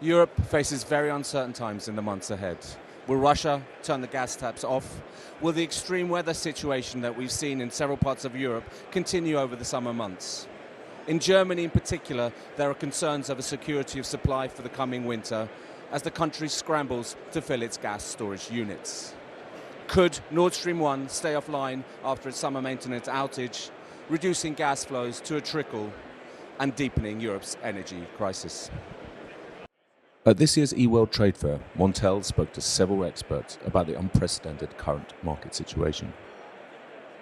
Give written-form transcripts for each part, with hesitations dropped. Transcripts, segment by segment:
Europe faces very uncertain times in the months ahead. Will Russia turn the gas taps off? Will the extreme weather situation that we've seen in several parts of Europe continue over the summer months? In Germany in particular, there are concerns over security of supply for the coming winter as the country scrambles to fill its gas storage units. Could Nord Stream 1 stay offline after its summer maintenance outage, reducing gas flows to a trickle and deepening Europe's energy crisis? At this year's eWorld Trade Fair, Montel spoke to several experts about the unprecedented current market situation.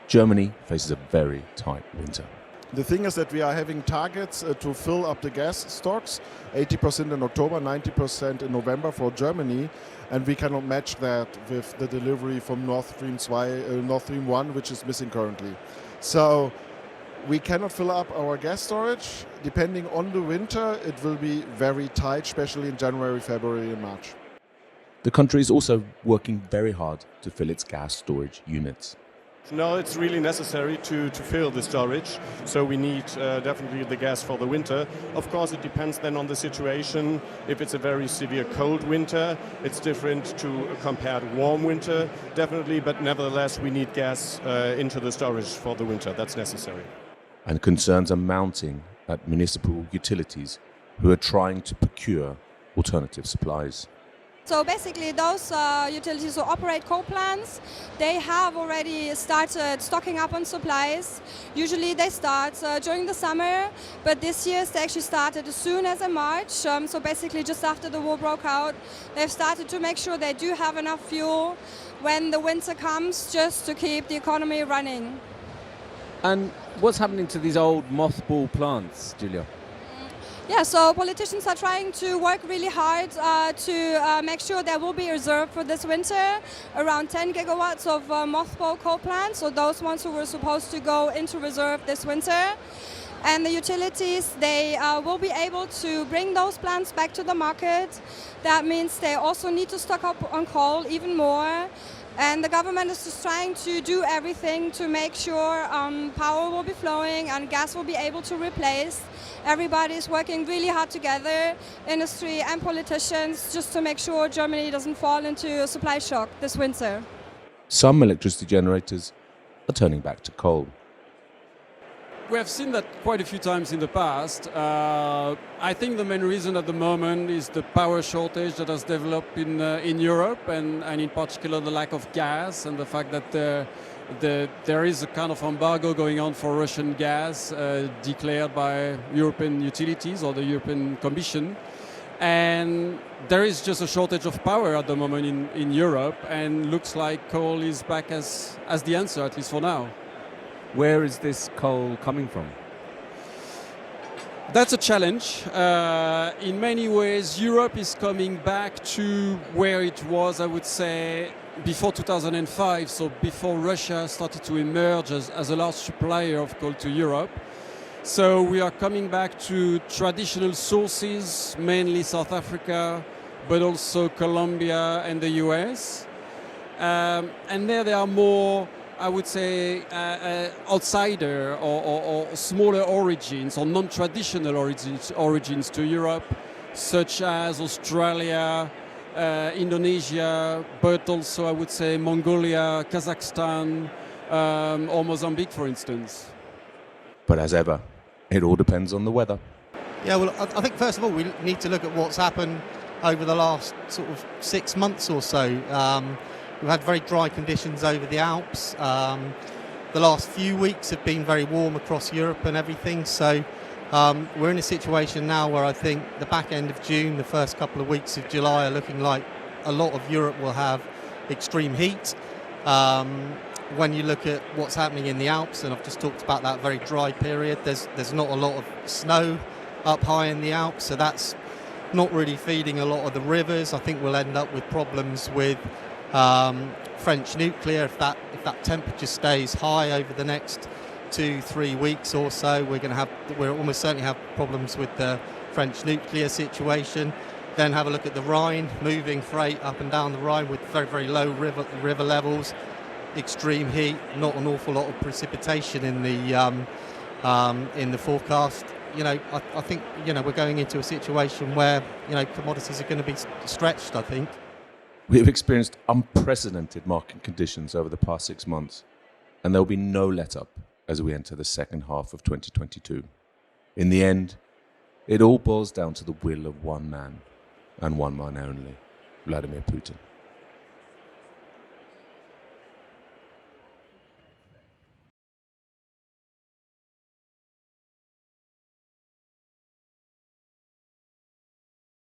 Germany faces a very tight winter. The thing is that we are having targets to fill up the gas stocks, 80% in October, 90% in November for Germany, and we cannot match that with the delivery from Nord Stream 1, which is missing currently. So we cannot fill up our gas storage. Depending on the winter, it will be very tight, especially in January, February and March. The country is also working very hard to fill its gas storage units. No, it's really necessary to fill the storage, so we need definitely the gas for the winter. Of course, it depends then on the situation. If it's a very severe cold winter, it's different to a compared warm winter, definitely, but nevertheless we need gas into the storage for the winter. That's necessary. And concerns are mounting at municipal utilities who are trying to procure alternative supplies. So basically those utilities who operate coal plants, they have already started stocking up on supplies. Usually they start during the summer, but this year they actually started as soon as in March. So basically just after the war broke out, they've started to make sure they do have enough fuel when the winter comes, just to keep the economy running. And what's happening to these old mothball plants, Julia? Yeah, so politicians are trying to work really hard to make sure there will be reserved for this winter around 10 gigawatts of mothball coal plants, so those ones who were supposed to go into reserve this winter. And the utilities, they will be able to bring those plants back to the market. That means they also need to stock up on coal even more. And the government is just trying to do everything to make sure power will be flowing and gas will be able to replace. Everybody is working really hard together, industry and politicians, just to make sure Germany doesn't fall into a supply shock this winter. Some electricity generators are turning back to coal. We have seen that quite a few times in the past. I think the main reason at the moment is the power shortage that has developed in Europe, and in particular the lack of gas and the fact that there is a kind of embargo going on for Russian gas declared by European utilities or the European Commission. And there is just a shortage of power at the moment in Europe, and looks like coal is back as the answer, at least for now. Where is this coal coming from? That's a challenge. In many ways, Europe is coming back to where it was, I would say, before 2005, so before Russia started to emerge as a large supplier of coal to Europe. So we are coming back to traditional sources, mainly South Africa, but also Colombia and the US. And there are more, I would say, outsider or smaller origins or non-traditional origins to Europe, such as Australia, Indonesia, but also I would say Mongolia, Kazakhstan, or Mozambique, for instance. But as ever, it all depends on the weather. Yeah, well, I think first of all we need to look at what's happened over the last sort of 6 months or so. We've had very dry conditions over the Alps. The last few weeks have been very warm across Europe and everything. So we're in a situation now where I think the back end of June, the first couple of weeks of July are looking like a lot of Europe will have extreme heat. When you look at what's happening in the Alps, and I've just talked about that very dry period, there's not a lot of snow up high in the Alps, so that's not really feeding a lot of the rivers. I think we'll end up with problems with French nuclear if that temperature stays high over the next 2-3 weeks or so. We'll almost certainly have problems with the French nuclear situation. Then have a look at the Rhine, moving freight up and down the Rhine with very, very low river levels, extreme heat, not an awful lot of precipitation in the forecast. I think we're going into a situation where commodities are going to be stretched. I think We have experienced unprecedented market conditions over the past 6 months, and there will be no let-up as we enter the second half of 2022. In the end, it all boils down to the will of one man, and one man only, Vladimir Putin.